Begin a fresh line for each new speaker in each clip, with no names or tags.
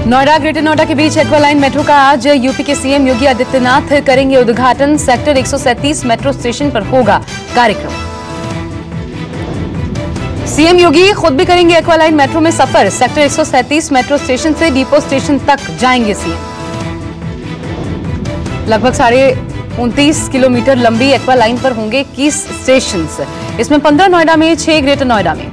Noida greater Noida के बीच एक्वालाइन metro का आज यूपी के सीएम योगी आदित्यनाथ करेंगे उद्घाटन। सेक्टर 137 मेट्रो स्टेशन पर होगा कार्यक्रम। सीएम योगी खुद भी करेंगे एक्वालाइन मेट्रो में सफर। सेक्टर 137 मेट्रो स्टेशन से डिपो स्टेशन तक जाएंगे सीएम। लगभग 29.5 किलोमीटर लंबी एक्वालाइन पर होंगे 21 स्टेशन। इसमें 15 नोएडा में, 6 ग्रेटर नोएडा में।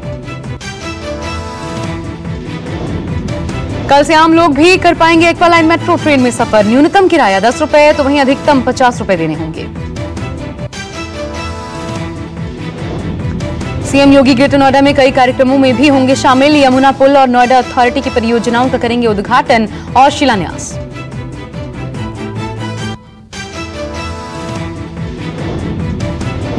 कल से आम लोग भी कर पाएंगे एक्वालाइन मेट्रो ट्रेन में सफर। न्यूनतम किराया 10 रुपए तो वहीं अधिकतम 50 रुपए देने होंगे। सीएम योगी ग्रेटर नोएडा में कई कार्यक्रमों में भी होंगे शामिल। यमुना पुल और नोएडा अथॉरिटी की परियोजनाओं का करेंगे उद्घाटन और शिलान्यास।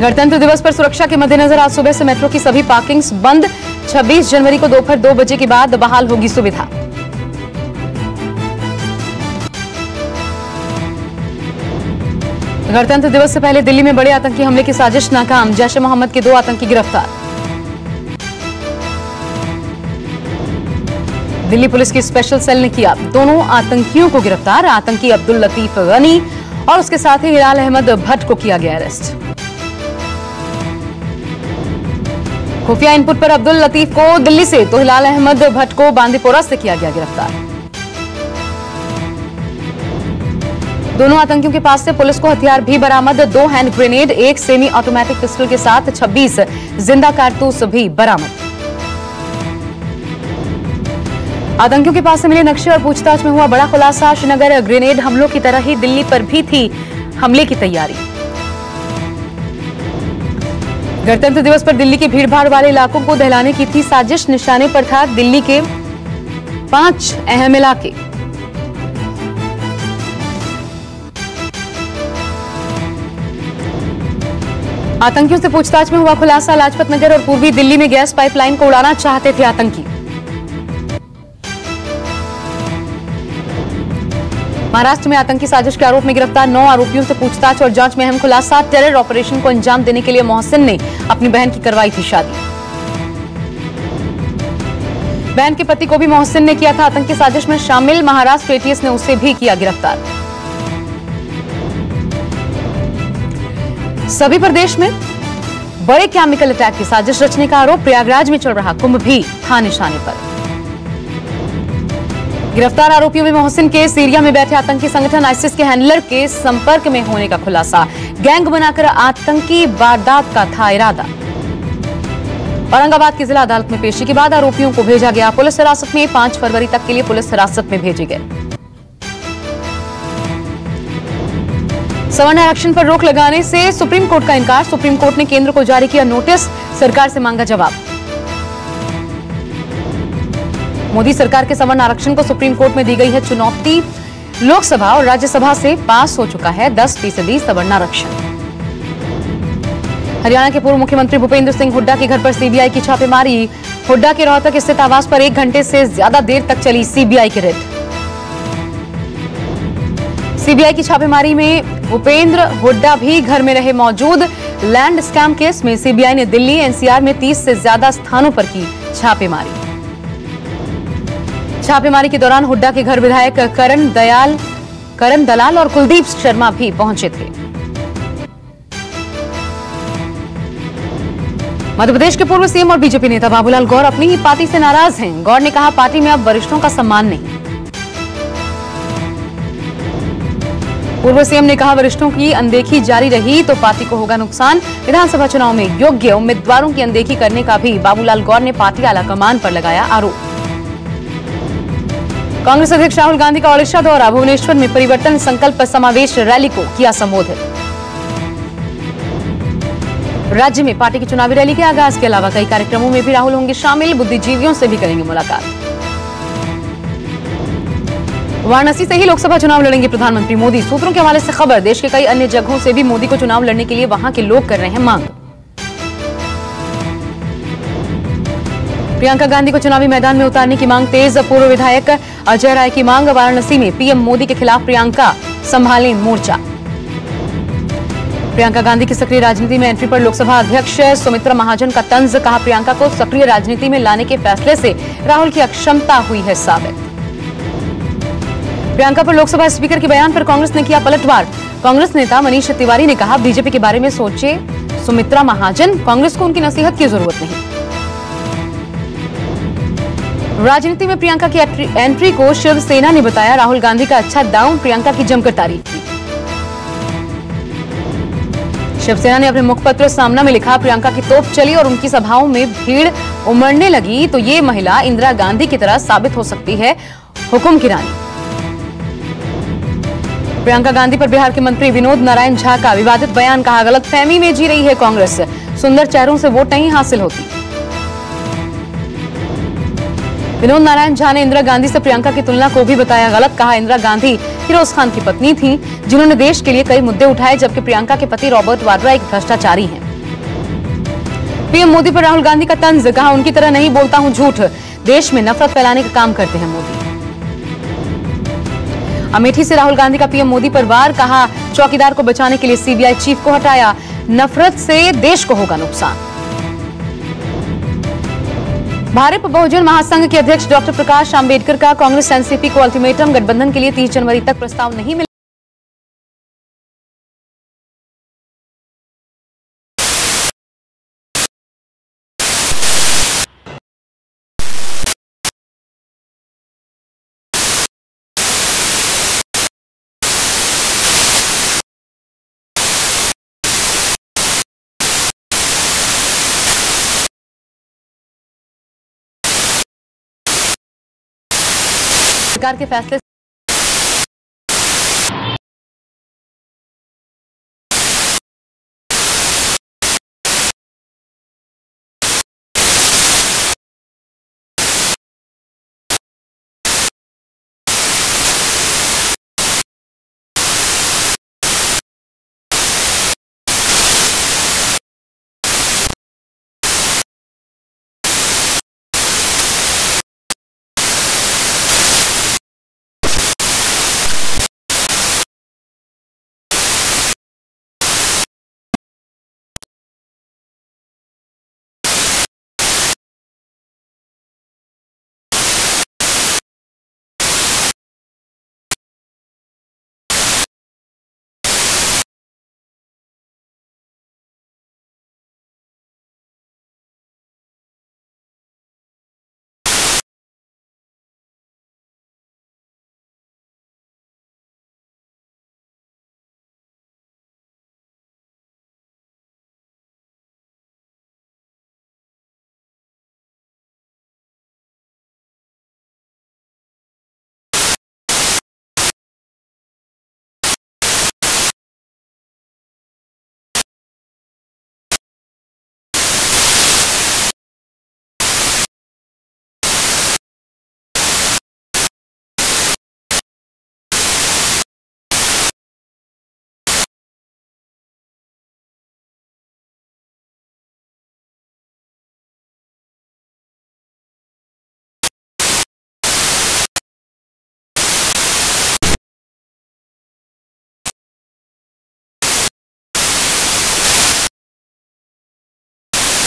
गणतंत्र दिवस पर सुरक्षा के मद्देनजर आज सुबह से मेट्रो की सभी पार्किंग्स बंद। 26 जनवरी को दोपहर 2 बजे के बाद बहाल होगी सुविधा। गणतंत्र दिवस से पहले दिल्ली में बड़े आतंकी हमले की साजिश नाकाम। जैश ए मोहम्मद के 2 आतंकी गिरफ्तार। दिल्ली पुलिस की स्पेशल सेल ने किया दोनों आतंकियों को गिरफ्तार। आतंकी अब्दुल लतीफ गनी और उसके साथी हिलाल अहमद भट्ट को किया गया अरेस्ट। खुफिया इनपुट पर अब्दुल लतीफ को दिल्ली से तो हिलाल अहमद भट्ट को बांदीपोरा से किया गया गिरफ्तार। दोनों आतंकियों के पास से पुलिस को हथियार भी बरामद। 2 hand grenade, 1 semi automatic pistol के साथ 26 जिंदा कारतूस भी बरामद। आतंकियों के पास से मिले नक्शे और पूछताछ में हुआ बड़ा खुलासा। श्रीनगर ग्रेनेड हमलों की तरह ही दिल्ली पर भी थी हमले की तैयारी। गणतंत्र दिवस पर दिल्ली के भीड़भाड़ वाले इलाकों को दहलाने की थी साजिश। निशाने पर था दिल्ली के 5 अहम इलाके। आतंकियों से पूछताछ में हुआ खुलासा। लाजपत नगर और पूर्वी दिल्ली में गैस पाइपलाइन को उड़ाना चाहते थे आतंकी। महाराष्ट्र में आतंकी साजिश के आरोप में गिरफ्तार 9 आरोपियों से पूछताछ और जांच में अहम खुलासा। टेरर ऑपरेशन को अंजाम देने के लिए मोहसिन ने अपनी बहन की करवाई थी शादी। बहन के पति को भी मोहसिन ने किया था आतंकी साजिश में शामिल। महाराष्ट्र एटीएस ने उसे भी किया गिरफ्तार। सभी प्रदेश में बड़े केमिकल अटैक की साजिश रचने का आरोप। प्रयागराज में चल रहा कुंभ भी था निशाने पर। गिरफ्तार आरोपियों में मोहसिन के सीरिया में बैठे आतंकी संगठन आईसिस के हैंडलर के संपर्क में होने का खुलासा। गैंग बनाकर आतंकी वारदात का था इरादा। औरंगाबाद की जिला अदालत में पेशी के बाद आरोपियों को भेजा गया पुलिस हिरासत में। 5 फरवरी तक के लिए पुलिस हिरासत में भेजे गए। सवर्ण आरक्षण पर रोक लगाने से सुप्रीम कोर्ट का इनकार। सुप्रीम कोर्ट ने केंद्र को जारी किया नोटिस। सरकार से मांगा जवाब। मोदी सरकार के सवर्ण आरक्षण को सुप्रीम कोर्ट में दी गई है चुनौती। लोकसभा और राज्यसभा से पास हो चुका है 10% सवर्ण आरक्षण। हरियाणा के पूर्व मुख्यमंत्री भूपेंद्र सिंह हुड्डा के घर पर सीबीआई की छापेमारी। हुड्डा के रोहतक स्थित आवास पर 1 घंटे से ज्यादा देर तक चली सीबीआई की रेड। सीबीआई की छापेमारी में भूपेंद्र हुड्डा भी घर में रहे मौजूद। लैंड स्कैम केस में सीबीआई ने दिल्ली एनसीआर में 30 से ज्यादा स्थानों पर की छापेमारी। छापेमारी के दौरान हुड्डा के घर विधायक करण दलाल और कुलदीप शर्मा भी पहुंचे थे। मध्य प्रदेश के पूर्व सीएम और बीजेपी नेता बाबूलाल गौर अपनी ही पार्टी से नाराज हैं। गौर ने कहा पार्टी में अब वरिष्ठों का सम्मान नहीं। पूर्व सीएम ने कहा वरिष्ठों की अनदेखी जारी रही तो पार्टी को होगा नुकसान। विधानसभा चुनाव में योग्य उम्मीदवारों की अनदेखी करने का भी बाबूलाल गौर ने पार्टी आलाकमान पर लगाया आरोप। कांग्रेस अध्यक्ष राहुल गांधी का ओडिशा दौरा। भुवनेश्वर में परिवर्तन संकल्प समावेश रैली को किया संबोधित। राज्य में पार्टी की चुनावी रैली के आगाज के अलावा कई कार्यक्रमों में भी राहुल होंगे शामिल। बुद्धिजीवियों से भी करेंगे मुलाकात। वाराणसी से ही लोकसभा चुनाव लड़ेंगे प्रधानमंत्री मोदी। सूत्रों के हवाले से खबर। देश के कई अन्य जगहों से भी मोदी को चुनाव लड़ने के लिए वहां के लोग कर रहे हैं मांग। प्रियंका गांधी को चुनावी मैदान में उतारने की मांग तेज। पूर्व विधायक अजय राय की मांग। वाराणसी में पीएम मोदी के खिलाफ प्रियंका संभालें मोर्चा। प्रियंका गांधी की सक्रिय राजनीति में एंट्री पर लोकसभा अध्यक्ष सुमित्रा महाजन का तंज। कहा प्रियंका को सक्रिय राजनीति में लाने के फैसले से राहुल की अक्षमता हुई है साबित। प्रियंका पर लोकसभा स्पीकर के बयान पर कांग्रेस ने किया पलटवार। कांग्रेस नेता मनीष तिवारी ने कहा, बीजेपी के बारे में सोचे सुमित्रा महाजन, कांग्रेस को उनकी नसीहत की जरूरत नहीं। राजनीति में प्रियंका की एंट्री को शिवसेना ने बताया राहुल गांधी का अच्छा दांव, प्रियंका की जमकर तारीफ की। शिवसेना ने अपने मुखपत्र सामना में लिखा, प्रियंका की तोप चली और उनकी सभाओं में भीड़ उमड़ने लगी तो ये महिला इंदिरा गांधी की तरह साबित हो सकती है, हुकुम की रानी। प्रियंका गांधी पर बिहार के मंत्री विनोद नारायण झा का विवादित बयान, कहा गलतफहमी में जी रही है कांग्रेस, सुंदर चेहरों से वोट नहीं हासिल होती। विनोद नारायण झा ने इंदिरा गांधी से प्रियंका की तुलना को भी बताया गलत, कहा इंदिरा गांधी फिरोज खान की पत्नी थी जिन्होंने देश के लिए कई मुद्दे उठाए, जबकि प्रियंका के पति रॉबर्ट वाड्रा एक भ्रष्टाचारी हैं। पीएम मोदी पर राहुल गांधी का तंज, कहा उनकी तरह नहीं बोलता हूं झूठ, देश में नफरत फैलाने का काम करते हैं मोदी। अमेठी से राहुल गांधी का पीएम मोदी पर वार, कहा चौकीदार को बचाने के लिए सीबीआई चीफ को हटाया, नफरत से देश को होगा नुकसान। भारत बहुजन महासंघ के अध्यक्ष डॉक्टर प्रकाश आंबेडकर का कांग्रेस एनसीपी को अल्टीमेटम, गठबंधन के लिए 30 जनवरी तक प्रस्ताव नहीं मिला। सरकार के फैसले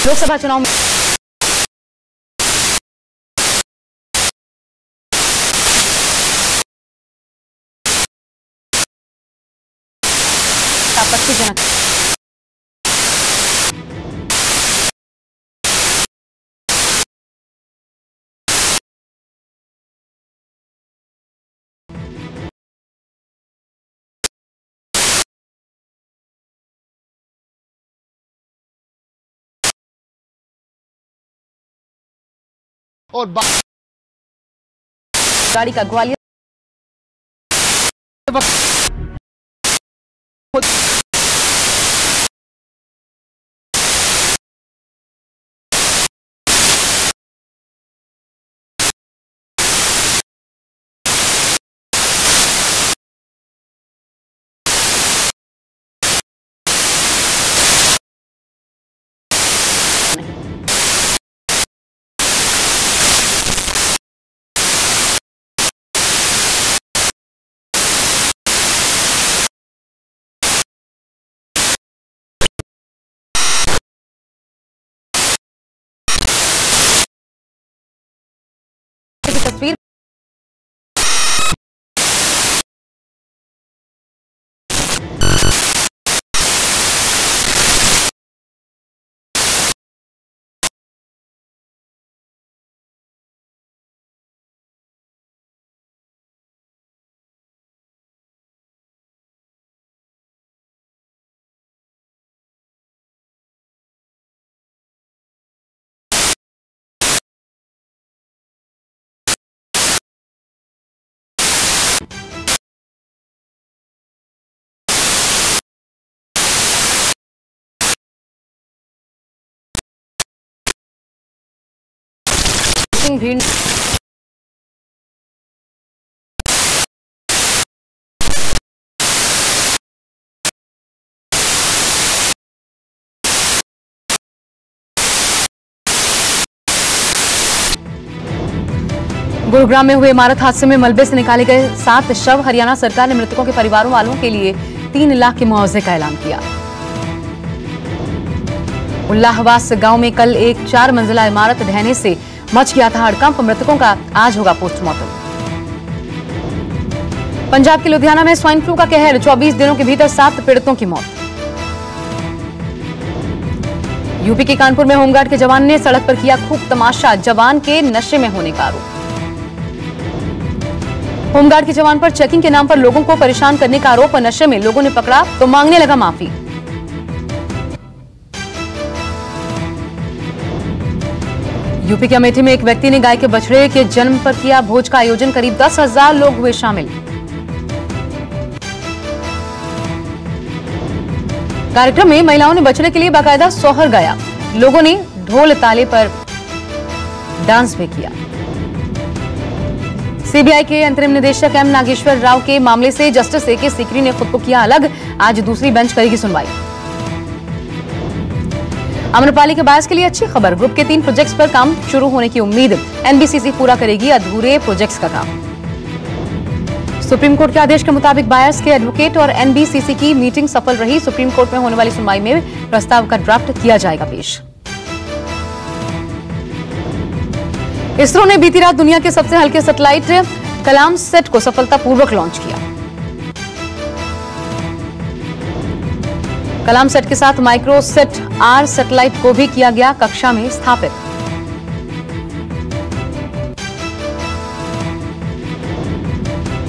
लोकसभा चुनाव में आपत्तिजनक
और
गाड़ी का ग्वालियर सिंह भीड़ गुरुग्राम में हुए इमारत हादसे में मलबे से निकाले गए 7 शव। हरियाणा सरकार ने मृतकों के परिवारों वालों के लिए 3 लाख के मुआवजे का ऐलान किया। उल्लाहवास गांव में कल एक 4 मंजिला इमारत ढहने से मच गया था हड़कंप। मृतकों का आज होगा पोस्टमार्टम। पंजाब के लुधियाना में स्वाइन फ्लू का कहर, 24 दिनों के भीतर 7 पीड़ितों की मौत। यूपी के कानपुर में होमगार्ड के जवान ने सड़क पर किया खूब तमाशा, जवान के नशे में होने का आरोप। होमगार्ड के जवान पर चेकिंग के नाम पर लोगों को परेशान करने का आरोप। नशे में लोगों ने पकड़ा तो मांगने लगा माफी। यूपी के अमेठी में एक व्यक्ति ने गाय के बछड़े के जन्म पर किया भोज का आयोजन। करीब 10,000 लोग हुए शामिल। कार्यक्रम में महिलाओं ने बछड़े के लिए बाकायदा सोहर गाया। लोगों ने ढोल ताले पर डांस भी किया। सीबीआई के अंतरिम निदेशक एम नागेश्वर राव के मामले से जस्टिस ए के सीकरी ने खुद को किया अलग। आज दूसरी बेंच करेगी सुनवाई। आम्रपाली के बायस के लिए अच्छी खबर, ग्रुप के 3 प्रोजेक्ट्स पर काम शुरू होने की उम्मीद। एनबीसीसी पूरा करेगी अधूरे प्रोजेक्ट्स का काम। सुप्रीम कोर्ट के आदेश के मुताबिक बायस के एडवोकेट और एनबीसीसी की मीटिंग सफल रही। सुप्रीम कोर्ट में होने वाली सुनवाई में प्रस्ताव का ड्राफ्ट किया जाएगा पेश। इसरो ने बीती रात दुनिया के सबसे हल्के सैटेलाइट कलाम सेट को सफलतापूर्वक लॉन्च किया। कलाम सेट के साथ माइक्रोसेट आर सैटेलाइट को भी किया गया कक्षा में स्थापित।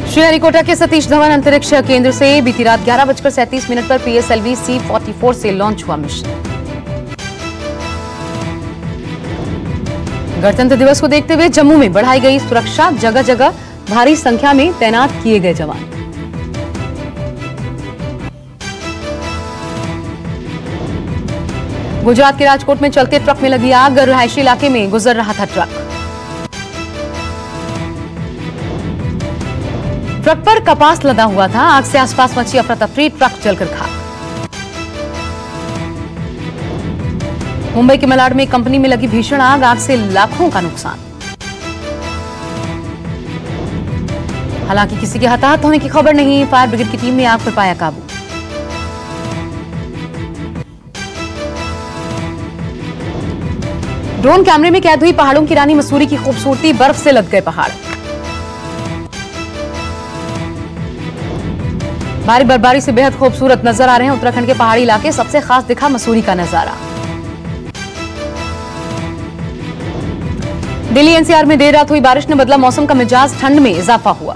श्रीहरिकोटा के सतीश धवन अंतरिक्ष केंद्र से बीती रात 11:37 पर पीएसएलवी C-44 से लॉन्च हुआ मिशन। गणतंत्र दिवस को देखते हुए जम्मू में बढ़ाई गई सुरक्षा, जगह जगह भारी संख्या में तैनात किए गए जवान। गुजरात के राजकोट में चलते ट्रक में लगी आग, रिहायशी इलाके में गुजर रहा था ट्रक। ट्रक पर कपास लदा हुआ था, आग से आसपास मची अफरा तफरी, ट्रक जलकर खाक। मुंबई के मलाड में कंपनी में लगी भीषण आग से लाखों का नुकसान। हालांकि किसी के हताहत होने की खबर नहीं। फायर ब्रिगेड की टीम ने आग पर पाया काबू। ड्रोन कैमरे में कैद हुई पहाड़ों की रानी मसूरी की खूबसूरती, बर्फ से लद गए पहाड़। भारी बर्फबारी से बेहद खूबसूरत नजर आ रहे हैं उत्तराखंड के पहाड़ी इलाके। सबसे खास दिखा मसूरी का नजारा। दिल्ली एनसीआर में देर रात हुई बारिश ने बदला मौसम का मिजाज, ठंड में इजाफा हुआ।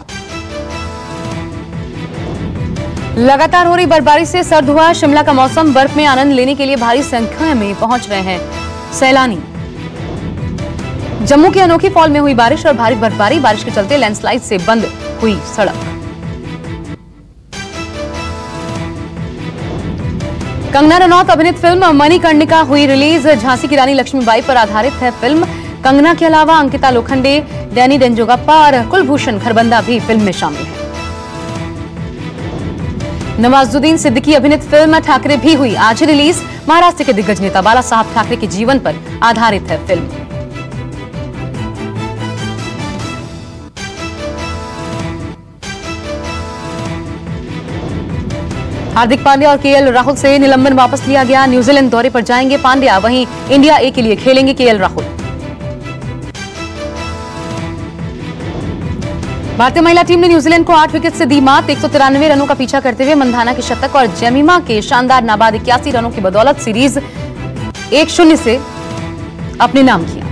लगातार हो रही बर्फबारी से सर्द हुआ शिमला का मौसम। बर्फ में आनंद लेने के लिए भारी संख्या में पहुंच रहे हैं सैलानी। जम्मू के अनोखी फॉल में हुई बारिश और भारी बर्फबारी, बारिश के चलते लैंडस्लाइड से बंद हुई सड़क। कंगना रनौत अभिनीत फिल्म मणिकर्णिका हुई रिलीज। झांसी की रानी लक्ष्मीबाई पर आधारित है फिल्म। कंगना के अलावा अंकिता लोखंडे, डैनी डेंजोगप्पा और कुलभूषण खरबंदा भी फिल्म में शामिल हैं। नवाजुद्दीन सिद्दीकी अभिनीत फिल्म ठाकरे भी हुई आज रिलीज। महाराष्ट्र के दिग्गज नेता बाला साहब ठाकरे के जीवन पर आधारित है फिल्म। हार्दिक पांड्या और केएल राहुल से निलंबन वापस लिया गया। न्यूजीलैंड दौरे पर जाएंगे पांड्या, वहीं इंडिया ए के लिए खेलेंगे केएल राहुल। भारतीय महिला टीम ने न्यूजीलैंड को 8 विकेट से दी मात। 193 रनों का पीछा करते हुए मंधाना के शतक और जेमिमा के शानदार नाबाद 81 रनों की बदौलत सीरीज 1-0 से अपने नाम किया।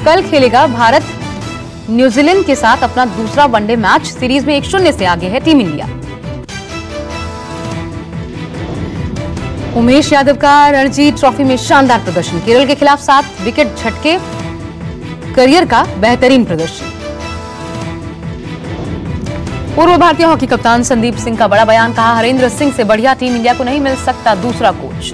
कल खेलेगा भारत न्यूजीलैंड के साथ अपना दूसरा वनडे मैच। सीरीज में 1-0 से आगे है टीम इंडिया। उमेश यादव का रणजी ट्रॉफी में शानदार प्रदर्शन। केरल के खिलाफ 7 विकेट झटके, करियर का बेहतरीन प्रदर्शन। पूर्व भारतीय हॉकी कप्तान संदीप सिंह का बड़ा बयान, कहा हरेंद्र सिंह से बढ़िया टीम इंडिया को नहीं मिल सकता दूसरा कोच।